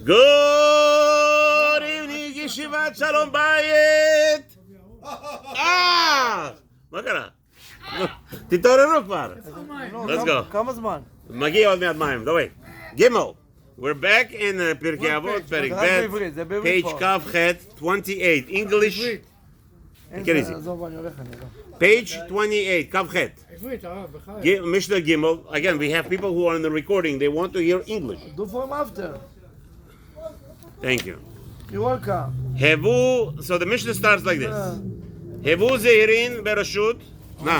Good evening, Yeshivat Shalom Bayit! מה קרה? תתעוררו כבר. Let's go. כמה זמן? מגיע עוד מעט מים, דווי. גימל. We're back in Pirkey Avoth, פרק ב', page כ"ח, 28, English. Take it easy. Page 28, כ"ח. Mishnah Gimel. Again, we have people who are in the recording. They want to hear English. Do for him after. Thank you. You're welcome. Hevu. So the Mishnah starts like this. Hevu zehirin berashut. נא,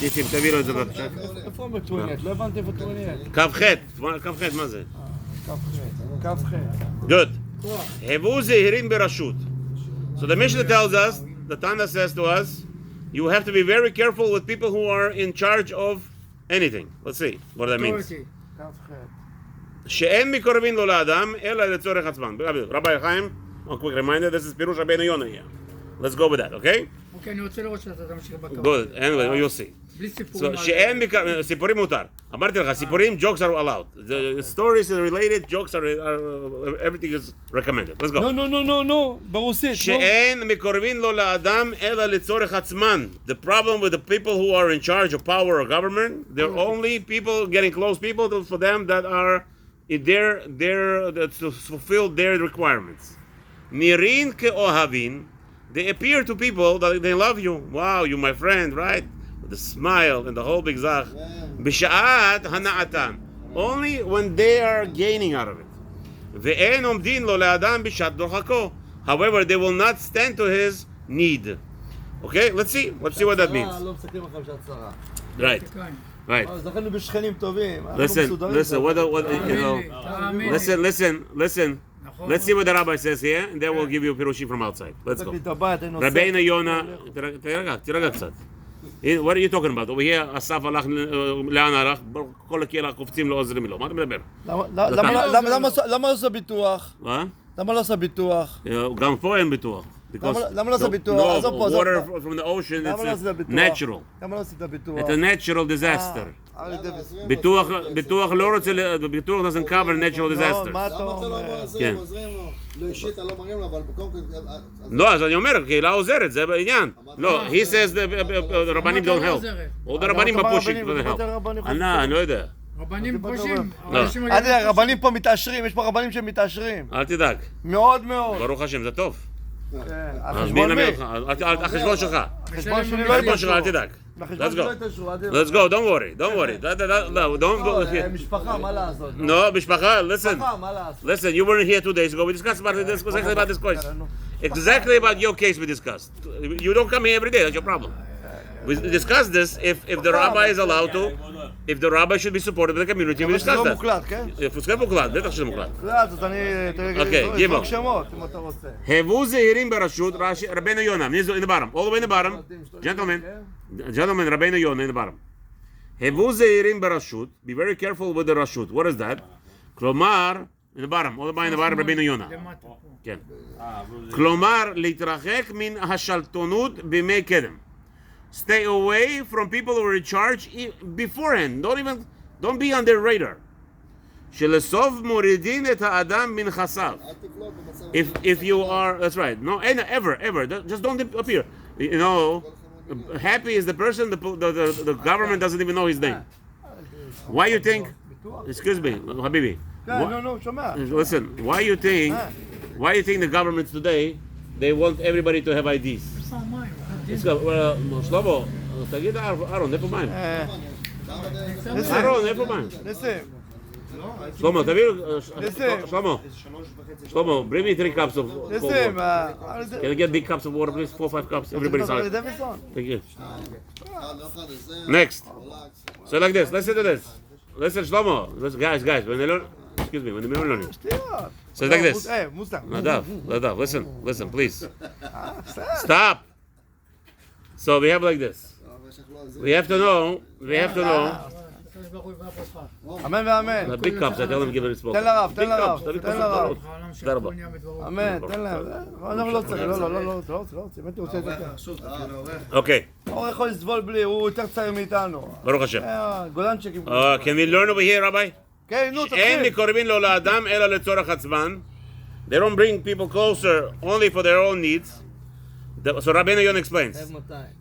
ניסים, תביאו את זה בבקשה. איפה מתואנת? לא הבנתי איפה תואנת. כ"ח, מה זה? כ"ח. Good. Hevu zehirin berashut. So the Mishnah tells us, the Tana says to us, you have to be very careful with people who are in charge of anything. Let's see what that means. שאין מקורבין לו לאדם, אלא לצורך עצמם. Rabbi Chaim, a quick reminder, this is פירוש רבנו יונה here. Let's go with that, okay? אוקיי, אני רוצה לראות שאתה תמשיך בקרוב. Good, anyway, you'll see. בלי סיפורים. שאין סיפורים מותר. אמרתי לך, סיפורים, jokes are allowed. The stories are related, jokes are everything is recommended. Let's go. No, ברוסית. שאין מקורבין לו לאדם, אלא לצורך עצמן. The problem with the people who are in charge of power or government, they're only people, getting close people for them that are to fulfill their requirements. Nirin ke'ohavin, they appear to people that they love you. Wow, you're my friend, right? With the smile and the whole big zach. B'sha'at hana'atan. Only when they are gaining out of it. Ve'en omdin lo le'adam b'shat dorchako. However, they will not stand to his need. Okay, let's see what that means. Right. Right. Listen, listen. Let's see what the rabbi says here, and then we'll give you pirushim from outside. Let's go. Rabeinu Yonah, תירגע קצת. What are you talking about? Over here, אסף הלך לאן הלך, כל הקהילה קופצים לא עוזרים לו. מה אתה מדבר? למה לא עושה ביטוח? מה? למה לא עושה ביטוח? גם פה אין ביטוח. למה לא עושה ביטוח? No, water from the ocean, it's natural. למה לא עשית ביטוח? It's a natural disaster. ביטוח לא רוצה, ביטוח doesn't cover natural disasters. מה אתה אומר? כן. לא, אז אני אומר, קהילה עוזרת, זה בעניין. לא, he says the רבנים don't help. או the רבנים בפושים don't help. אני לא יודע. רבנים פושעים. רבנים פה מתעשרים, יש פה רבנים שמתעשרים. אל תדאג. מאוד מאוד. ברוך השם, זה טוב. החשבון מי? החשבון שלך. החשבון שלי לא החשבון שלך, אל תדאג. Let's go, don't worry. משפחה, מה לעשות? No, משפחה, listen. משפחה, מה לעשות? Listen, you weren't here 2 days ago. We discussed about this question. Exactly about your case we discussed. You don't come here every day, that's your problem. We discussed this if the rabbi is allowed to, if the rabbi should be supportive of the community, we discussed that. זה לא מוקלט, כן? זה מוקלט, בטח שזה מוקלט. אז אני... Okay, give up. שמות, אם אתה רוצה. Hevu zehirim berashut, Rabeinu Yonah, in the bottom, all the way in the bottom. Gentlemen, Rabeinu Yonah in the bottom. Hevu zehirim berashut, be very careful with the rashut. What is that? Klomar, in the bottom, all the way in the bottom, Rabeinu Yonah. כן. כלומר, להתרחק מן השלטונות בימי קדם. Stay away from people who are in charge beforehand. Don't be on their radar. שלסוף מורידין את האדם מנכסיו. If you are, that's right. No, ever. Just don't appear. You know, happy is the person, the government doesn't even know his name. Why you think, excuse me, Habibi. No, שומע. Listen, why you think the governments today, they want everybody to have IDs? שלמה, תגיד אהרון, איפה מים? אהרון, איפה מים? שלמה, תביאו, שלמה, bring me 3 cups of cold water. Can I get big cups of water, please? 4, 5 cups, everybody's out. Thank you. Next. So like this, listen to this. Listen, Shlomo, guys, when they learn, excuse me, when they learn. So like this. Nadav, listen, please. Stop. So we have like this. We have to know. אמן ואמן. The big cups, I tell them to give it a smoke. תן לרב. תודה רבה. אמן, תן להם. לא צריך, לא. באמת הוא רוצה את זה. אוקיי. הוא יכול לסבול בלי, הוא יותר צעיר מאיתנו. ברוך השם. גולנצ'יקים. Can we learn over here, Rabbi? כן, נו, אין תתחיל. מקורבין לו לאדם אלא לצורך עצמן. They don't bring people closer only for their own needs. So Rabeinu Yonah explains.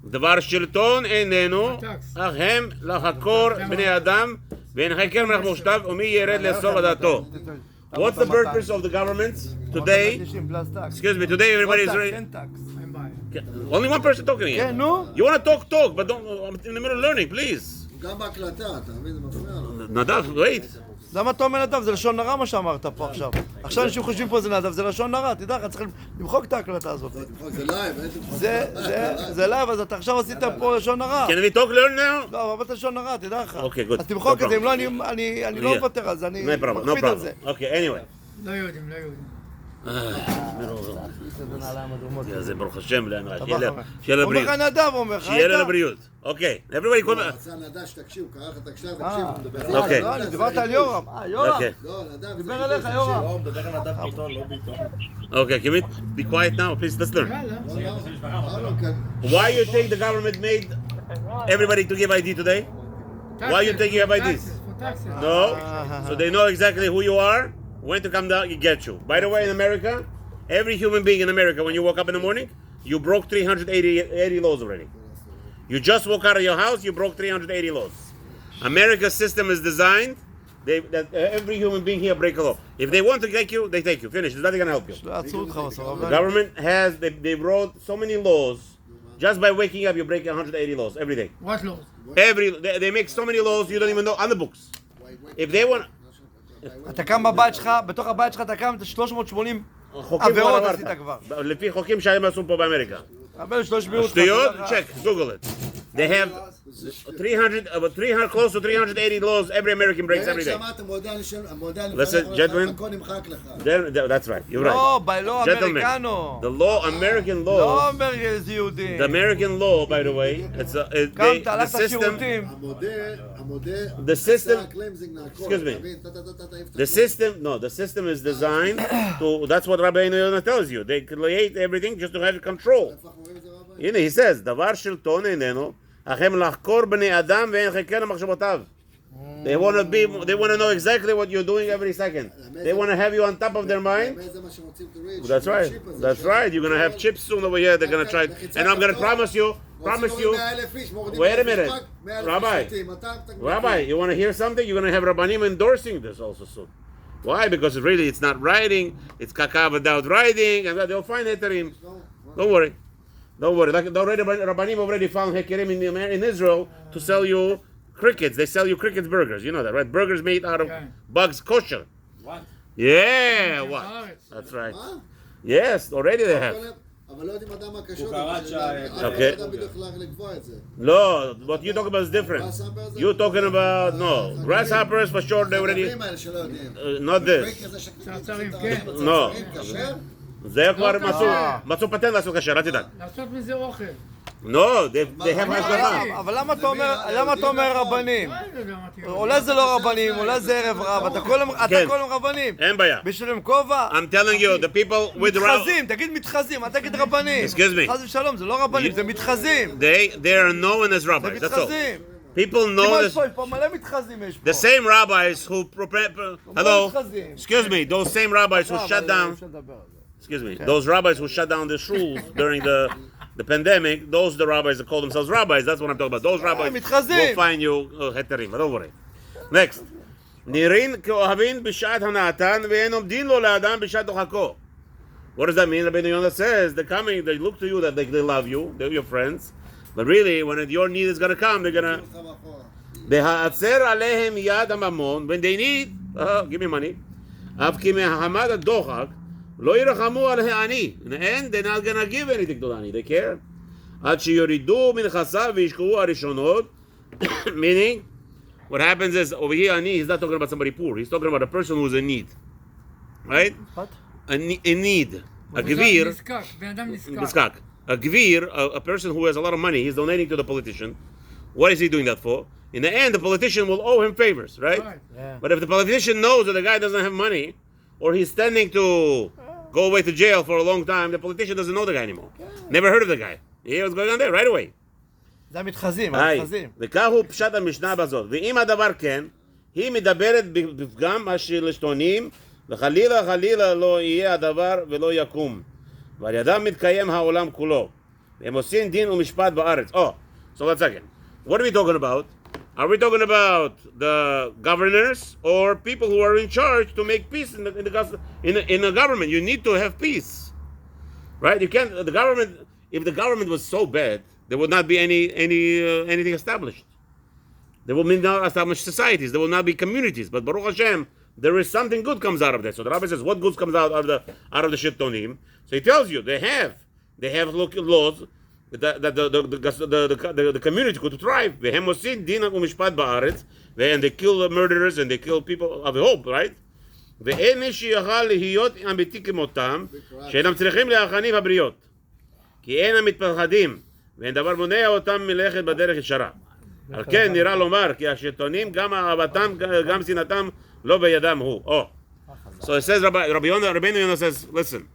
דבר שלטון איננו, אך הם לחקור בני אדם, ואין חקר מלך מושתב, ומי ירד לסוף הדעתו. What's the purpose of the government today? Excuse me, today everybody is ready. אין בעיה. Only one person talking here. כן, נו. You want to talk, but don't, I'm in the middle of learning, please. גם בהקלטה, אתה מבין? זה מפריע לו. נדב, wait. למה אתה אומר נדב? זה לשון הרע מה שאמרת פה עכשיו. עכשיו אנשים חושבים פה זה נדב, זה לשון הרע. תדע לך, צריך למחוק את ההקלטה הזאת. זה לייב, איזה זה לייב, אז אתה עכשיו עשית פה לשון הרע. Can we talk learn now? לא, אבל לשון הרע, תדע לך. אוקיי, good. אז תמחוק No את זה, אם לא, problem. אני לא מוותר על זה, אני No problem, no מקפיד על זה. problem. Okay, anyway. לא יהודים, לא יהודים. זה ברוך השם, שיהיה אומר לבריאות. לך נדב, אומר לך, שיהיה לבריאות. אוקיי, everybody קוראים... רצה נדב שתקשיב, קרא לך את הקשר, תקשיב, הוא מדבר על אוקיי. לא, אני דיברת על יורם. יורם. אוקיי. לא, נדב, דיבר אליך, יורם. Okay, can we be quiet now? Please, let's learn. יאללה. Why you think the government made everybody to give ID today? Why you think you have IDs? No. So they know exactly who you are, when to come down, you get you. By the way, in America, every human being in America, when you woke up in the morning, you broke 380 laws already. You just woke out of your house, you broke 380 laws. America's system is designed that every human being here break a law. If they want to take you, they take you. Finish. There's nothing going to help you. עצרו אותך בסוף. The government has, they wrote so many laws. Just by waking up, you break 180 laws every day. What laws? They make so many laws you don't even know on the books. If they want... אתה קם בבית שלך, בתוך הבית שלך אתה קם את 380 חוקים עבירות כבר עשית כבר. לפי חוקים שהם עשו פה באמריקה. אבל שלא ישביעו אותך. שטויות? check, Google it. They have 300, close to 380 laws every American breaks every day. Listen, gentlemen. הכל נמחק לך. That's right, you're לא, right. לא Gentlemen, אמריקנו. the law, American לא law, אומר איזה יהודים. the American law, by the way, it's קמת, the הלכת system, שירותים. the system, excuse me, the system is designed to, that's what Rabeinu Yonah tells you. They create everything just to have control. הנה, he says, דבר שלטון איננו, אך הם לחקור בני אדם ואין חקר למחשבותיו. They want to know exactly what you're doing every second. They want to have you on top of their mind. That's right. That's right. You're going to have chips soon over here. They're going to try. And I'm going to promise you. Wait a minute. Rabbi, you want to hear something? You're going to have Rabbanim endorsing this also soon. Why? Because really it's not writing. It's kaka without writing. And they'll find heterim. Don't worry. Don't worry. Like already Rabbanim already found heterim in Israel to sell you crickets. They sell you crickets burgers. You know that, right? Burgers made out of bugs, kosher. What? Yeah, what? That's right. Yes, already they have. אבל לא יודעים אדם מה קשור. Okay. No, what you talking about is different. You're talking about, no, grasshoppers for sure, they already, not this. צרצרים, כן. No. זה כבר מצאו פטנט לעשות כשר, אל תדאג. לעשות מזה אוכל. No, they have השגחה. אבל למה אתה אומר רבנים? אולי זה לא רבנים, אולי זה ערב רב, אתה כל היום רבנים. אין בעיה. בשביל כובע. I'm telling you, the people with the מתחזים, תגיד מתחזים, אל תגיד רבנים. Excuse me. חס ושלום, זה לא רבנים, זה מתחזים. They are known as זה rabbis, that's all. מתחזים. People know this. יש פה מלא מתחזים יש פה. The same rabbis who hello, excuse me, those same rabbis who shut down, excuse me, those rabbis who shut down the shuls during the pandemic, those the rabbis that call themselves rabbis, that's what I'm talking about. Those rabbis will find you heterim, don't worry. Next. נראים כאוהבים בשעת הנאתן ואין עומדים לו לאדם בשעת דוחקו. What does that mean? Rabeinu Yonah says, they're coming, they look to you that they love you, they're your friends, but really, when your need is going to come, they're going to... בהעצר עליהם יד הממון, when they need, give me money, אף כי מהחמד הדוחק, לא ירחמו על העני. In the end, they're not going to give anything to the העני, they care. עד שיורידו מנכסיו וישקעו הראשונות, meaning, what happens is, over here, ani, he's not talking about somebody poor, he's talking about a person who's in need. Right? What? In need. A gvir, נזקק, בן אדם נזקק. nizkak. A gvir, a person who has a lot of money, he's donating to the politician. What is he doing that for? In the end, the politician will owe him favors, right? Yeah. But if the politician knows that the guy doesn't have money, or he's standing to go away to jail for a long time, the politician doesn't know the guy anymore. Never heard of the guy. He hears what's going on there right away. זה המתחזים, המתחזים. וכך הוא פשט המשנה בזאת. ואם הדבר כן, היא מדברת בפגם השלטונים, וחלילה חלילה לא יהיה הדבר ולא יקום. ועל ידם מתקיים העולם כולו. והם עושים דין ומשפט בארץ. Oh, so one second. What are we talking about? Are we talking about the governors or people who are in charge to make peace in the government? You need to have peace, right? You can't. The government. If the government was so bad, there would not be anything established. There will not establish societies. There will not be communities. But Baruch Hashem, there is something good comes out of that. So the Rabbi says, what good comes out of the shiltonim? So he tells you they have laws that the community could thrive. והם עושים דין ומשפט בארץ, and they kill murderers and they kill people of hope, right? ואין מי שיוכל להיות אמיתי כמותם, שאינם צריכים להכנים הבריות. כי אין המתפחדים, ואין דבר מונע אותם מלכת בדרך ישרה. על כן נראה לומר, כי השלטונים גם אהבתם, גם שנאתם, לא בידם הוא. Oh. So it says, Rabeinu Yonah says, listen,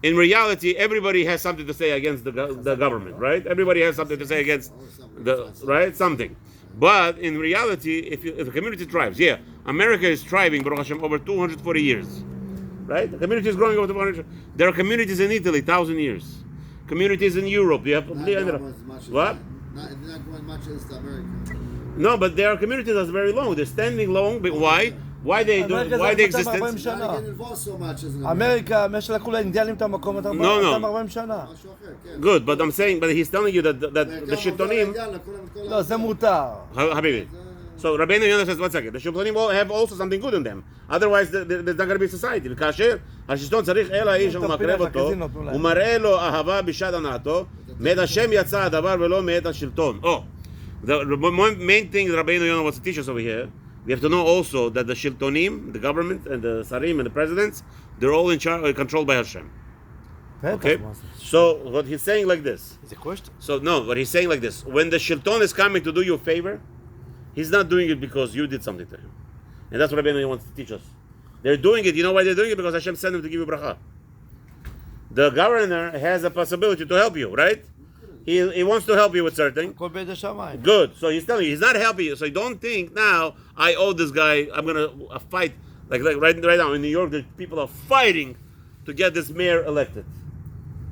in reality, everybody has something to say against the government, right? Everybody has something to say against right? Something. But in reality, if the community thrives, yeah, America is thriving, Baruch Hashem, over 240 years, right? The community is growing over 240. There are communities in Italy, 1,000 years. Communities in Europe. You have what? Not going much as America. No, but there are communities that's very long. They're standing long. But why? Why they exist? אמריקה, מה שלקחו לאינדיאנים את המקום, אתה 40 שנה. Good, but I'm saying, but he's telling you that the shiltonim. לא, זה מותר. Habibi. So Rabeinu Yonah says, one second, the shiltonim have also something good in them. Otherwise, there's not going to be society. וכאשר השלטון צריך אלא האיש המקרב אותו, הוא מראה לו אהבה בשעת הנאתו, מאת השם יצא הדבר ולא מאת השלטון. Oh, the main thing Rabeinu Yonah wants to teach us over here, we have to know also that the shiltonim, the government, and the sarim, and the presidents, they're all in charge, controlled by Hashem. Okay? So, what he's saying like this. Is it a question? So, no, what he's saying like this. When the shilton is coming to do you a favor, he's not doing it because you did something to him. And that's what Rabeinu wants to teach us. They're doing it, you know why they're doing it? Because Hashem sent him to give you bracha. The governor has a possibility to help you, right? He wants to help you with certain. Good. So he's telling you, he's not helping you. So you don't think now, I owe this guy, I'm going to fight. Like right now in New York, the people are fighting to get this mayor elected.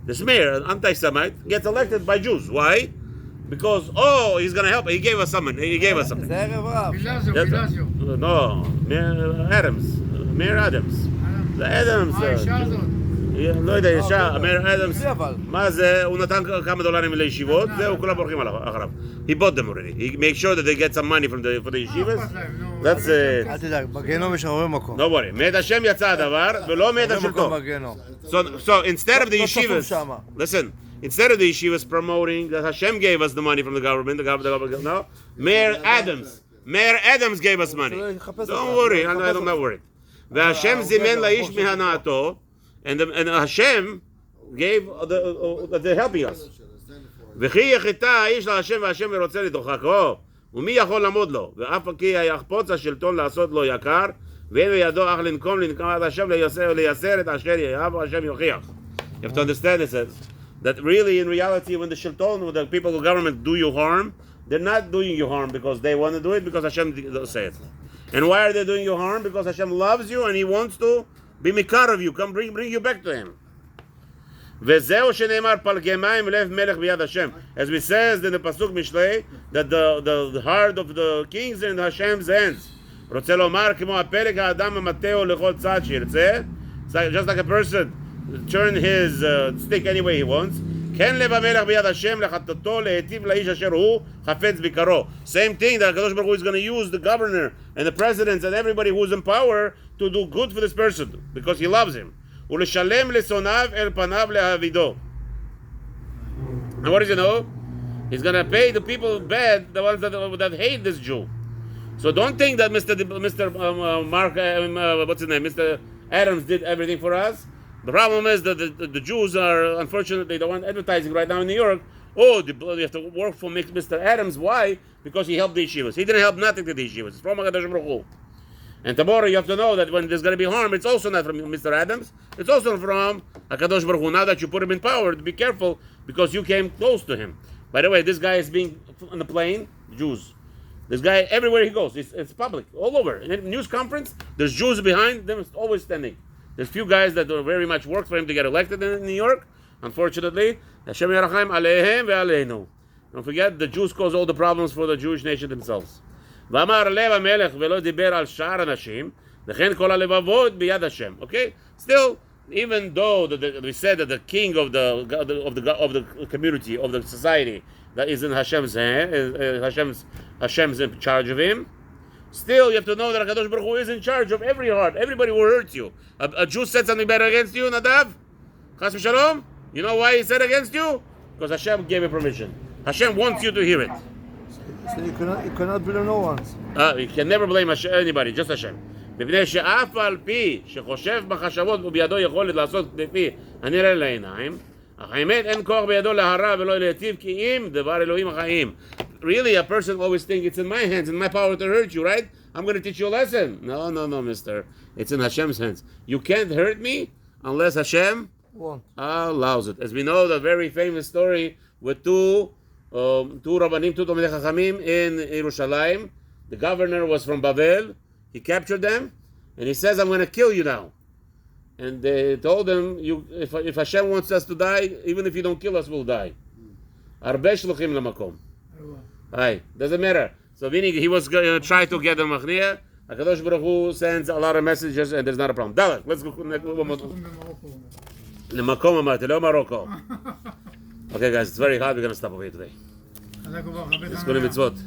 This mayor, an anti-Semite, gets elected by Jews. Why? Because, he's going to help. He gave us something. בלזיו. No, Mayor Adams. Mayor Adams. The Adams. האישה הזאת. לא יודע, אישה, מאיר אדמס, מה זה, הוא נתן כמה דולרים לישיבות, זהו, כולם בורחים אחריו. He bought them already. He makes sure that they get some money for the yeshivas. That's it. אל תדאג, בגיהנום יש הרבה מקום. Don't worry. מאת השם יצא הדבר, ולא מאת השלטון. So instead of the yeshivas, listen, instead of the yeshivas promoting that Hashem gave us the money from the government, no, Mayor Adams gave us money. Don't worry, I'm not worried. והשם זימן לאיש מהנאתו, and Hashem gave they're helping us. וכי יחטא האיש להשם והשם ורוצה לדוחקו, ומי יכול לעמוד לו? ואף כי יחפוץ השלטון לעשות לו יקר, ואין בידו אך לנקום עד השם לייסר את אשר יאהב והשם יוכיח. You have to understand this, that really in reality when the shilton, when the people of government do you harm, they're not doing you harm because they want to do it, because Hashem says. And why are they doing you harm? Because Hashem loves you and He wants to be mikar of you, come bring you back to Him. וזהו שנאמר פלגמיים לב מלך ביד השם. As we says in the pasuk Mishlei, that the heart of the kings in Hashem's hands. רוצה לומר כמו הפלג האדם המטהו לכל צד שירצה, just like a person turn his stick any way he wants. כן לב המלך ביד השם לחטאתו להיטיב לאיש אשר הוא חפץ ביקרו. Same thing that HaKadosh Baruch Hu is going to use the governor and the presidents and everybody who's in power to do good for this person because he loves him. ולשלם לשונאיו אל פניו להעבידו. And what does he know? He's going to pay the people bad, the ones that hate this Jew. So don't think that Mr. Mark, what's his name, Mr. Adams did everything for us. The problem is that the Jews are, unfortunately, the one advertising right now in New York, you have to work for Mr. Adams. Why? Because he helped the yeshivas. He didn't help nothing to the yeshivas. It's from HaKadosh Baruch Hu. And tomorrow you have to know that when there's going to be harm, it's also not from Mr. Adams. It's also from HaKadosh Baruch Hu. Now that you put him in power, be careful because you came close to him. By the way, this guy is being on the plane, Jews. This guy, everywhere he goes, it's public, all over. In a news conference, there's Jews behind them, always standing. There's few guys that very much worked for him to get elected in New York. Unfortunately, Hashem Yerachem Aleihem ve'Aleinu. Don't forget, the Jews cause all the problems for the Jewish nation themselves. ואמר לב המלך ולא דיבר על שאר אנשים, לכן כל הלבבות ביד השם. Okay? Still, even though we said that the king of the community, of the society, that is in Hashem's hand, Hashem's in charge of him, still you have to know that HaKadosh Baruch Hu is in charge of every heart. Everybody will hurt you. A Jew said something bad against you, Nadav? Chas v'shalom? You know why he said against you? Because Hashem gave him permission. Hashem wants you to hear it. So you cannot blame no one. You can never blame anybody, just Hashem. מפני שאף על פי שחושב מחשבות ובידו יכולת לעשות לפי הנראה לעיניים, אך האמת אין כוח בידו להרע ולא להיטיב כי אם דבר אלוהים החיים. Really, a person always thinks it's in my hands, in my power to hurt you, right? I'm going to teach you a lesson. No, mister. It's in Hashem's hands. You can't hurt me unless Hashem allows it. As we know, the very famous story with two Rabbanim, two Talmidei Chachamim in Yerushalayim. The governor was from Babel. He captured them, and he says, I'm going to kill you now. And they told him, if Hashem wants us to die, even if you don't kill us, we'll die. Arbe shluchim lamakom. Aye, doesn't matter. So meaning he was going to try to get the Machniah. HaKadosh Baruch Hu sends a lot of messages, and there's not a problem. Dalek, let's go. Lamakom amate, lo Morocco. Okay, guys, it's very hard. We're going to stop over here today. Let's go to mitzvot.